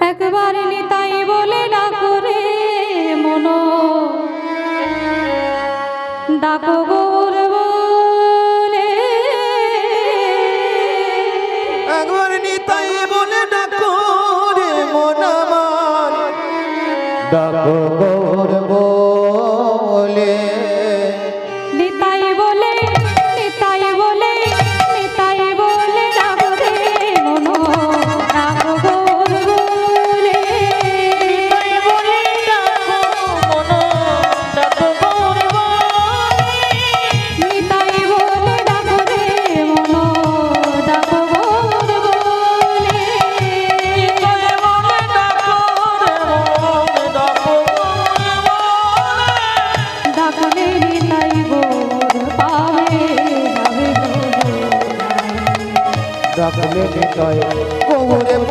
একবার নিতাই বলে ডাকো রে মন, ডাকো গৌর বলে। একবার নিতাই বলে ডাকো রে মন আমার, ডাকো গৌর বলে। নিতাই বলে, নিতাই বলে, নিতাই বলে ডাকো রে মন, ডাকো গৌর বলে। নিতাই বলে ডাকো মন, ডাকো গৌর বলে। নিতাই বলে ডাকো রে মন, ডাকো গৌর বলে। নিতাই বলে ডাকো রে মন, ডাকো গৌর বলে। ডাকলে নিতাই গৌর পাবে, পাবে গৌর। ডাকলে নিতাই